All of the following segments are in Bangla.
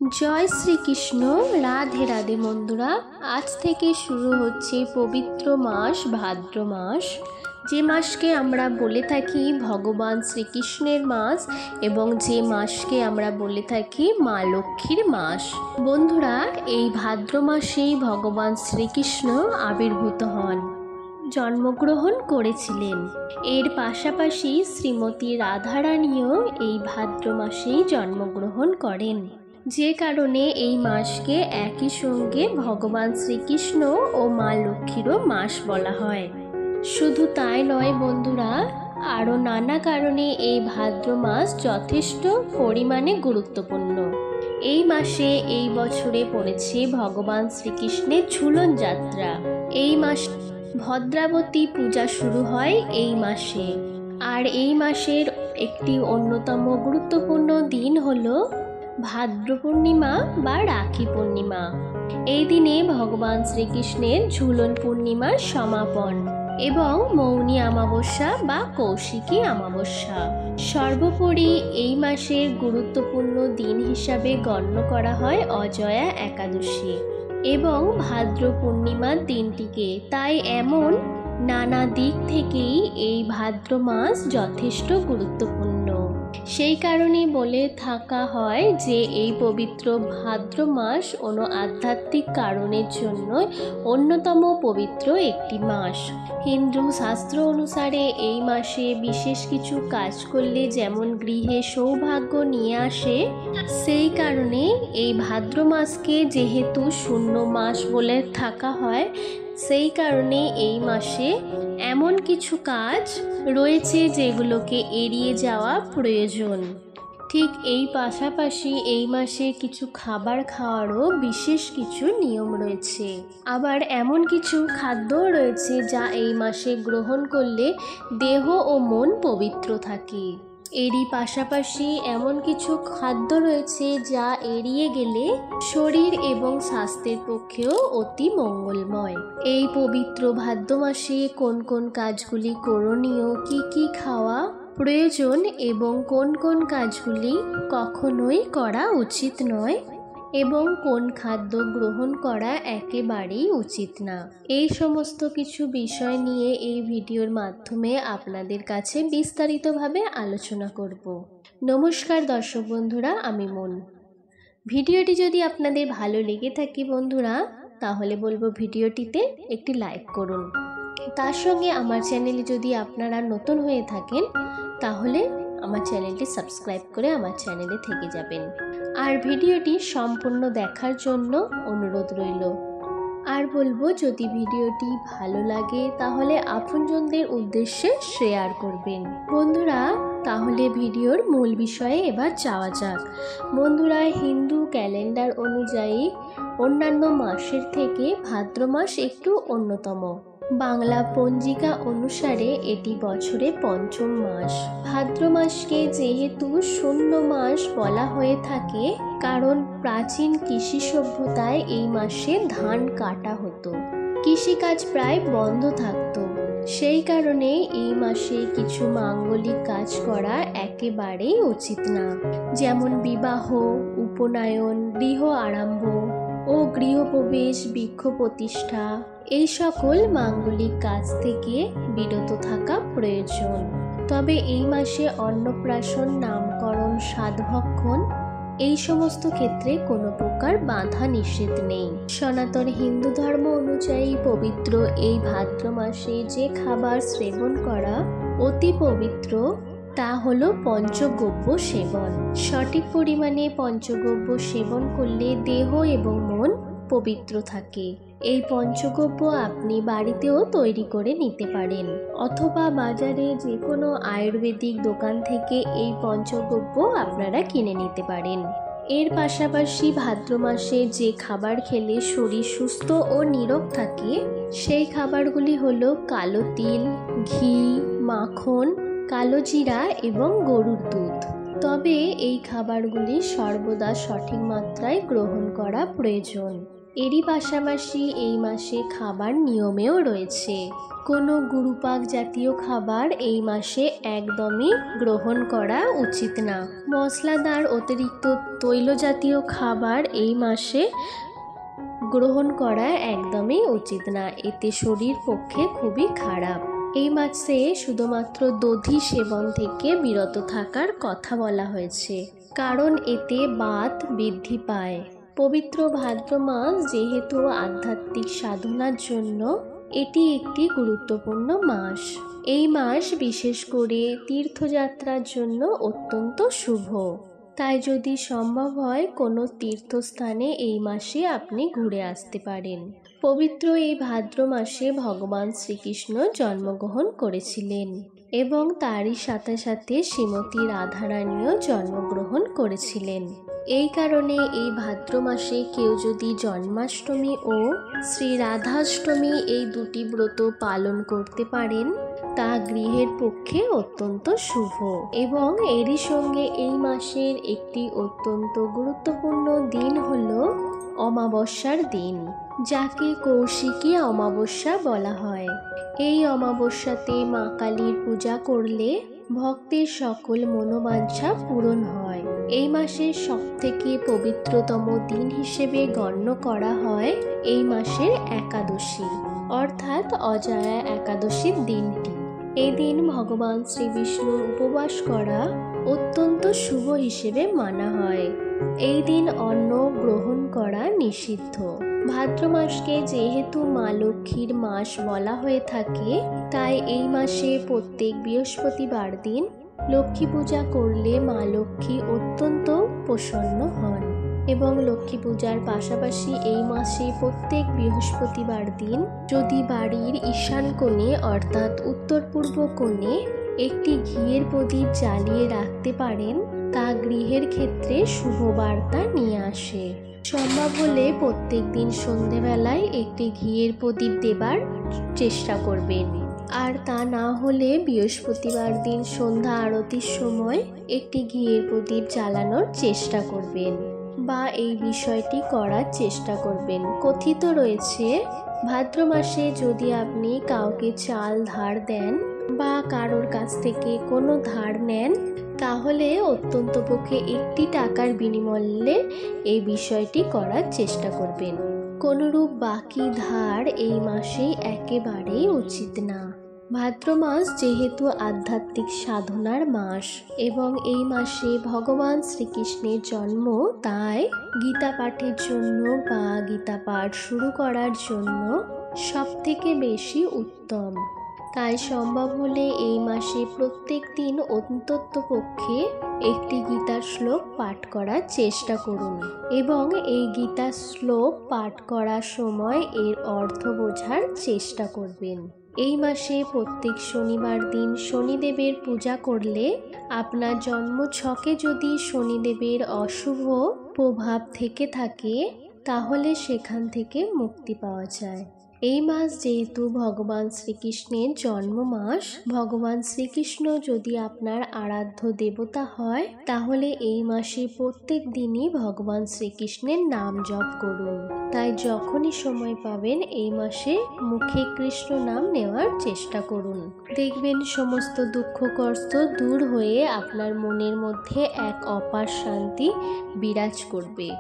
জয় শ্রীকৃষ্ণ। রাধে রাধে বন্ধুরা, আজ থেকে শুরু হচ্ছে পবিত্র মাস ভাদ্র মাস, যে মাসকে আমরা বলে থাকি ভগবান শ্রীকৃষ্ণের মাস এবং যে মাসকে আমরা বলে থাকি মা লক্ষ্মীর মাস। বন্ধুরা, এই ভাদ্র মাসেই ভগবান শ্রীকৃষ্ণ আবির্ভূত হন, জন্মগ্রহণ করেছিলেন। এর পাশাপাশি শ্রীমতী রাধারানীও এই ভাদ্র মাসেই জন্মগ্রহণ করেন, যে কারণে এই মাসকে একই সঙ্গে ভগবান শ্রীকৃষ্ণ ও মা লক্ষ্মীরও মাস বলা হয়। শুধু তাই নয় বন্ধুরা, আরও নানা কারণে এই ভাদ্র মাস যথেষ্ট পরিমাণে গুরুত্বপূর্ণ। এই মাসে এই বছরে পড়েছে ভগবান শ্রীকৃষ্ণের ঝুলন যাত্রা। এই মাস ভদ্রাবতী পূজা শুরু হয় এই মাসে। আর এই মাসের একটি অন্যতম গুরুত্বপূর্ণ দিন হলো ভাদ্র পূর্ণিমা বা রাখি পূর্ণিমা। এই দিনে ভগবান শ্রীকৃষ্ণের ঝুলন পূর্ণিমার সমাপন এবং মৌনী অমাবস্যা বা কৌশিকী অমাবস্যা। সর্বোপরি এই মাসের গুরুত্বপূর্ণ দিন হিসাবে গণ্য করা হয় অজয়া একাদশী এবং ভাদ্র পূর্ণিমার দিনটিকে। তাই এমন নানা দিক থেকেই এই ভাদ্র মাস যথেষ্ট গুরুত্বপূর্ণ। সেই কারণে বলে থাকা হয় যে এই পবিত্র ভাদ্র মাস কোনো আধ্যাত্মিক কারণের জন্য অন্যতম পবিত্র একটি মাস। হিন্দু শাস্ত্র অনুসারে এই মাসে বিশেষ কিছু কাজ করলে যেমন গৃহে সৌভাগ্য নিয়ে আসে, সেই কারণে এই ভাদ্র মাসকে যেহেতু শূন্য মাস বলে থাকা হয়, সেই কারণে এই মাসে এমন কিছু কাজ রয়েছে যেগুলোকে এড়িয়ে যাওয়া প্রয়োজন। ঠিক এই পাশাপাশি এই মাসে কিছু খাবার খাওয়ারও বিশেষ কিছু নিয়ম রয়েছে। আবার এমন কিছু খাদ্যও রয়েছে যা এই মাসে গ্রহণ করলে দেহ ও মন পবিত্র থাকে। এরই পাশাপাশি এমন কিছু খাদ্য রয়েছে যা এড়িয়ে গেলে শরীর এবং স্বাস্থ্যের পক্ষেও অতি মঙ্গলময়। এই পবিত্র ভাদ্র মাসে কোন কোন কাজগুলি করণীয়, কি কি খাওয়া প্রয়োজন এবং কোন কোন কাজগুলি কখনোই করা উচিত নয় এবং কোন খাদ্য গ্রহণ করা একেবারেই উচিত না, এই সমস্ত কিছু বিষয় নিয়ে এই ভিডিওর মাধ্যমে আপনাদের কাছে বিস্তারিতভাবে আলোচনা করব। নমস্কার দর্শক বন্ধুরা, আমি মন। ভিডিওটি যদি আপনাদের ভালো লেগে থাকে বন্ধুরা, তাহলে বলবো ভিডিওটিতে একটি লাইক করুন। তার সঙ্গে আমার চ্যানেলে যদি আপনারা নতুন হয়ে থাকেন তাহলে আমার চ্যানেলটি সাবস্ক্রাইব করে আমার চ্যানেলে থেকে যাবেন। আর ভিডিওটি সম্পূর্ণ দেখার জন্য অনুরোধ রইল। আর বলবো, যদি ভিডিওটি ভালো লাগে তাহলে আপনজনদের উদ্দেশ্যে শেয়ার করবেন। বন্ধুরা, তাহলে ভিডিওর মূল বিষয়ে এবার যাওয়া যাক। বন্ধুরা, হিন্দু ক্যালেন্ডার অনুযায়ী অন্যান্য মাসের থেকে ভাদ্র মাস একটু অন্যতম। বাংলা পঞ্জিকা অনুসারে এটি বছরে পঞ্চম মাস। ভাদ্র মাসকে যেহেতু শূন্য মাস বলা হয়ে থাকে, কারণ প্রাচীন কৃষি সভ্যতায় এই মাসে ধান কাটা হতো, কৃষিকাজ প্রায় বন্ধ থাকতো। সেই কারণে এই মাসে কিছু মাঙ্গলিক কাজ করা একেবারেই উচিত না, যেমন বিবাহ, উপনয়ন, গৃহ আরম্ভ ও গৃহপ্রবেশ, বৃক্ষ প্রতিষ্ঠা, এই সকল মাঙ্গলিক কাজ থেকে বিরত থাকা প্রয়োজন। তবে এই মাসে অন্নপ্রাশন, নামকরণ, সাধভক্ষণ এই সমস্ত ক্ষেত্রে কোনো প্রকার বাধা নিষেধ নেই। সনাতন হিন্দু ধর্ম অনুযায়ী পবিত্র এই ভাদ্র মাসে যে খাবার সেবন করা অতি পবিত্র তা হলো পঞ্চগব্য সেবন। সঠিক পরিমাণে পঞ্চগব্য সেবন করলে দেহ এবং মন পবিত্র থাকে। এই পঞ্চগব্য আপনি বাড়িতেও তৈরি করে নিতে পারেন, অথবা বাজারে যে কোনো আয়ুর্বেদিক দোকান থেকে এই পঞ্চগব্য আপনারা কিনে নিতে পারেন। এর পাশাপাশি ভাদ্র মাসে যে খাবার খেলে শরীর সুস্থ ও নীরোগ থাকে, সেই খাবারগুলি হলো কালো তিল, ঘি, মাখন, কালো জিরা এবং গরুর দুধ। তবে এই খাবারগুলি সর্বদা সঠিক মাত্রায় গ্রহণ করা প্রয়োজন। এরই পাশাপাশি এই মাসে খাবার নিয়মেও রয়েছে। কোনো গুরুপাক জাতীয় খাবার এই মাসে একদমই গ্রহণ করা উচিত না। মশলাদার অতিরিক্ত তৈল জাতীয় খাবার এই মাসে গ্রহণ করা একদমই উচিত না, এতে শরীর পক্ষে খুবই খারাপ। এই মাসে শুধুমাত্র দধি সেবন থেকে বিরত থাকার কথা বলা হয়েছে, কারণ এতে বাত বৃদ্ধি পায়। পবিত্র ভাদ্র মাস যেহেতু আধ্যাত্মিক সাধনার জন্য এটি একটি গুরুত্বপূর্ণ মাস। এই মাস বিশেষ করে তীর্থযাত্রার জন্য অত্যন্ত শুভ। তাই যদি সম্ভব হয় কোনো তীর্থস্থানে এই মাসে আপনি ঘুরে আসতে পারেন। পবিত্র এই ভাদ্র মাসে ভগবান শ্রীকৃষ্ণ জন্মগ্রহণ করেছিলেন এবং তারই সাথে সাথে শ্রীমতী রাধারানীও জন্মগ্রহণ করেছিলেন। এই কারণে এই ভাদ্র মাসে কেউ যদি জন্মাষ্টমী ও শ্রী রাধাষ্টমী এই দুটি ব্রত পালন করতে পারেন তা গৃহের পক্ষে অত্যন্ত শুভ। এবং এরই সঙ্গে এই মাসের একটি অত্যন্ত গুরুত্বপূর্ণ দিন হল অমাবস্যার দিন, যাকে কৌশিকী অমাবস্যা বলা হয়। এই অমাবস্যাতে মা কালীর পূজা করলে ভক্তের সকল মনোবাঞ্ছা পূরণ হয়। এই মাসের সবথেকে পবিত্রতম দিন হিসেবে গণ্য করা হয় এই মাসের একাদশী, অর্থাৎ অজয়া একাদশীর দিনটি। এই দিন ভগবান শ্রী বিষ্ণুর উপবাস করা অত্যন্ত শুভ হিসেবে মানা হয়। এই দিন অন্ন গ্রহণ করা নিষিদ্ধ। ভাদ্র মাসকে যেহেতু মা লক্ষ্মীর মাস বলা হয়ে থাকে, তাই এই মাসে প্রত্যেক বৃহস্পতিবার দিন লক্ষ্মী পূজা করলে মা লক্ষ্মী অত্যন্ত প্রসন্ন হন। এবং লক্ষ্মী পূজার পাশাপাশি এই মাসে প্রত্যেক বৃহস্পতিবার দিন যদি বাড়ির ঈশান কোণে অর্থাৎ উত্তর পূর্ব কোণে একটি ঘিয়ের প্রদীপ জ্বালিয়ে রাখতে পারেন, তা গৃহের ক্ষেত্রে শুভ বার্তা নিয়ে আসে। সম্ভব হলে প্রত্যেক দিন সন্ধেবেলায় একটি ঘিয়ের প্রদীপ দেবার চেষ্টা করবেন, আর তা না হলে বৃহস্পতিবার দিন সন্ধ্যা আরতির সময় একটি ঘিয়ের প্রদীপ জ্বালানোর চেষ্টা করবেন বা এই বিষয়টি করার চেষ্টা করবেন। কথিত রয়েছে ভাদ্র মাসে যদি আপনি কাউকে চাল ধার দেন বা কারোর কাছ থেকে কোনো ধার নেন, তাহলে অত্যন্ত পক্ষে একটি টাকার বিনিময়ে এই বিষয়টি করার চেষ্টা করবেন। কোনরূপ বাকি ধার এই মাসে একেবারেই উচিত না। ভাদ্র মাস যেহেতু আধ্যাত্মিক সাধনার মাস এবং এই মাসে ভগবান শ্রীকৃষ্ণের জন্ম, তাই গীতা পাঠের জন্য বা গীতা পাঠ শুরু করার জন্য সবথেকে বেশি উত্তম। তাই সম্ভব হলে এই মাসে প্রত্যেক দিন অন্তত পক্ষে একটি গীতার শ্লোক পাঠ করার চেষ্টা করুন এবং এই গীতার শ্লোক পাঠ করার সময় এর অর্থ বোঝার চেষ্টা করবেন। এই মাসে প্রত্যেক শনিবার দিন শনিদেবের পূজা করলে আপনার জন্মছকে যদি শনিদেবের অশুভ প্রভাব থেকে থাকে তাহলে সেখান থেকে মুক্তি পাওয়া যায়। এই মাস যেহেতু ভগবান শ্রীকৃষ্ণের জন্ম মাস, ভগবান শ্রীকৃষ্ণ যদি আপনার আরাধ্য দেবতা হয় তাহলে এই মাসে প্রত্যেক দিনই ভগবান শ্রীকৃষ্ণের নাম জপ করুন। তাই যখনই সময় পাবেন এই মাসে মুখে কৃষ্ণ নাম নেওয়ার চেষ্টা করুন। দেখবেন সমস্ত দুঃখ কষ্ট দূর হয়ে আপনার মনের মধ্যে এক অপার শান্তি বিরাজ করবে।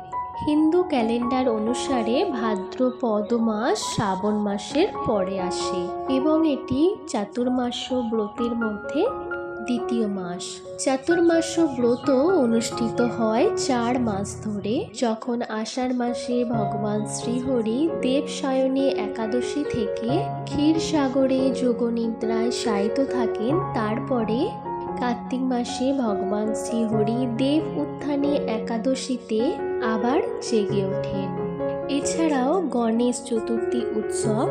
হিন্দু ক্যালেন্ডার অনুসারে ভাদ্রপদ মাস শ্রাবণ মাসের পরে আসে এবং এটি চাতুর্মাস্য ব্রতের মধ্যে দ্বিতীয় মাস। চাতুর্মাস্য ব্রত অনুষ্ঠিত হয় 4 মাস ধরে। যখন আষাঢ় মাসে ভগবান শ্রীহরি দেবশয়নে একাদশী থেকে ক্ষীরসাগরে যোগনিদ্রায় শায়িত থাকেন, তারপরে কার্তিক মাসে ভগবান শ্রীহরি দেব উত্থানে একাদশীতে আবার জেগে ওঠেন। এছাড়াও গণেশ চতুর্থী উৎসব,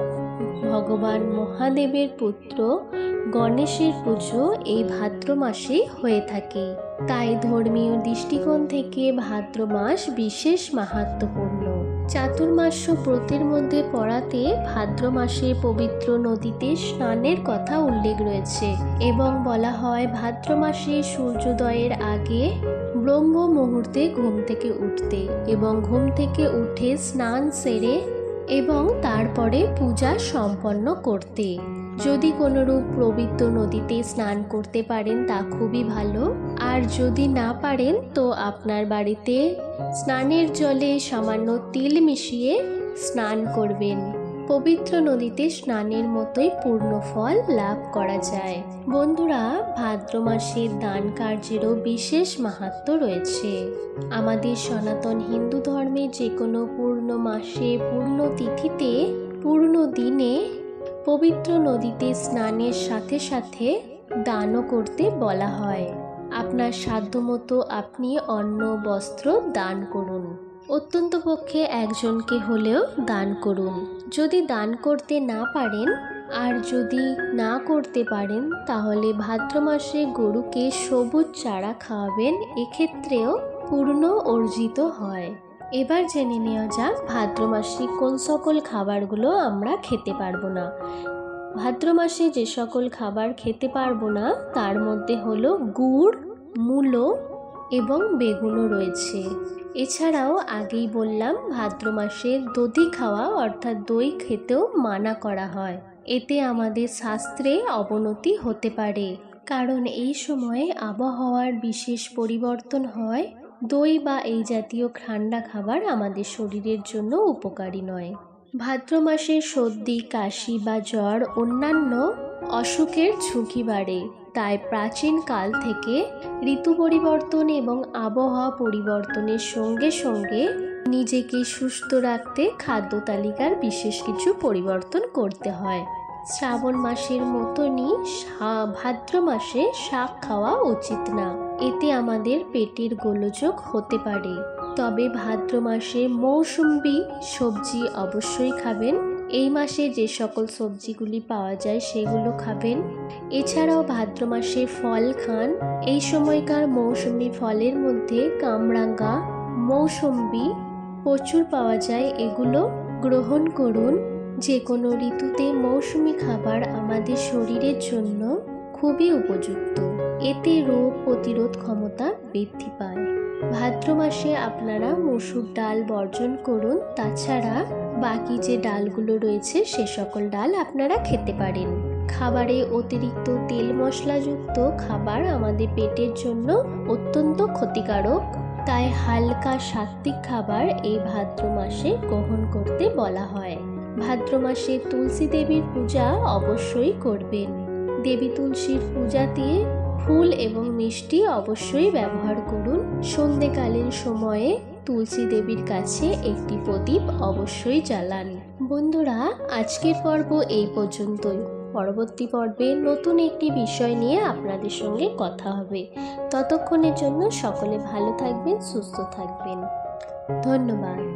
ভগবান মহাদেবের পুত্র গণেশের পুজো এই ভাদ্র মাসে হয়ে থাকে। তাই ধর্মীয় দৃষ্টিকোণ থেকে ভাদ্র মাস বিশেষ মাহাত্ম্যপূর্ণ। চাতুর্মাস্য ব্রতের মধ্যে পড়াতে ভাদ্র মাসে পবিত্র নদীতে স্নানের কথা উল্লেখ রয়েছে এবং বলা হয় ভাদ্র মাসে সূর্যোদয়ের আগে ব্রহ্ম মুহূর্তে ঘুম থেকে উঠতে এবং ঘুম থেকে উঠে স্নান সেরে এবং তারপরে পূজা সম্পন্ন করতে। যদি কোনোরূপ পবিত্র নদীতে স্নান করতে পারেন তা খুবই ভালো, আর যদি না পারেন তো আপনার বাড়িতে স্নানের জলে সামান্য তিল মিশিয়ে স্নান করবেন। পবিত্র নদীতে স্নানের মতোই পূর্ণ ফল লাভ করা যায়। বন্ধুরা, ভাদ্র মাসে দান কার্যেরও বিশেষ মাহাত্ম্য রয়েছে। আমাদের সনাতন হিন্দু ধর্মে যে কোনো পূর্ণ মাসে, পূর্ণ তিথিতে, পূর্ণ দিনে পবিত্র নদীতে স্নানের সাথে সাথে দানও করতে বলা হয়। আপনার সাধ্যমতো আপনি অন্ন বস্ত্র দান করুন। অত্যন্ত পক্ষে একজনকে হলেও দান করুন। যদি দান করতে না পারেন, আর যদি না করতে পারেন, তাহলে ভাদ্র মাসে গরুকে সবুজ চারা খাওয়াবেন, এক্ষেত্রেও পূর্ণ অর্জিত হয়। এবার জেনে নেওয়া যাক ভাদ্র মাসে কোন সকল খাবারগুলো আমরা খেতে পারবো না। ভাদ্র মাসে যে সকল খাবার খেতে পারবো না তার মধ্যে হলো গুড়, মূলো এবং বেগুনও রয়েছে। এছাড়াও আগেই বললাম ভাদ্র মাসে দধি খাওয়া অর্থাৎ দই খেতেও মানা করা হয়। এতে আমাদের স্বাস্থ্যে অবনতি হতে পারে, কারণ এই সময়ে আবহাওয়ার বিশেষ পরিবর্তন হয়। দই বা এই জাতীয় ঠান্ডা খাবার আমাদের শরীরের জন্য উপকারী নয়। ভাদ্র মাসে সর্দি, কাশি বা জ্বর অন্যান্য অসুখের ঝুঁকি বাড়ে। তাই প্রাচীন কাল থেকে ঋতু পরিবর্তন এবং আবহাওয়া পরিবর্তনের সঙ্গে সঙ্গে নিজেকে সুস্থ রাখতে খাদ্য তালিকার বিশেষ কিছু পরিবর্তন করতে হয়। শ্রাবণ মাসের মতনই ভাদ্র মাসে শাক খাওয়া উচিত না, এতে আমাদের পেটের গোলযোগ হতে পারে। তবে ভাদ্র মাসে মৌসুমী সবজি অবশ্যই খাবেন। এই মাসে যে সকল সবজিগুলি পাওয়া যায় সেগুলো খাবেন। এছাড়াও ভাদ্র মাসে ফল খান। এই সময়কার মৌসুমী ফলের মধ্যে কামরাঙ্গা, মৌসুম্বি প্রচুর পাওয়া যায়, এগুলো গ্রহণ করুন। যে কোনো ঋতুতে মৌসুমী খাবার আমাদের শরীরের জন্য খুবই উপযুক্ত, এতে রোগ প্রতিরোধ ক্ষমতা বৃদ্ধি পায়। ভাদ্র মাসে আপনারা মসুর ডাল বর্জন করুন। তাছাড়া বাকি যে ডালগুলো রয়েছে সে সকল ডাল আপনারা খেতে পারেন। খাবারে অতিরিক্ত তেল মশলাযুক্ত খাবার আমাদের পেটের জন্য অত্যন্ত ক্ষতিকারক, তাই হালকা সাত্ত্বিক খাবার এই ভাদ্র মাসে গ্রহণ করতে বলা হয়। ভাদ্র মাসে তুলসী দেবীর পূজা অবশ্যই করবেন। দেবী তুলসীর পূজাতে ফুল এবং মিষ্টি অবশ্যই ব্যবহার করুন। সন্ধ্যেকালীন সময়ে তুলসী দেবীর কাছে একটি প্রদীপ অবশ্যই জ্বালান। বন্ধুরা, আজকের পর্ব এই পর্যন্তই। পরবর্তী পর্বে নতুন একটি বিষয় নিয়ে আপনাদের সঙ্গে কথা হবে। ততক্ষণের জন্য সকলে ভালো থাকবেন, সুস্থ থাকবেন। ধন্যবাদ।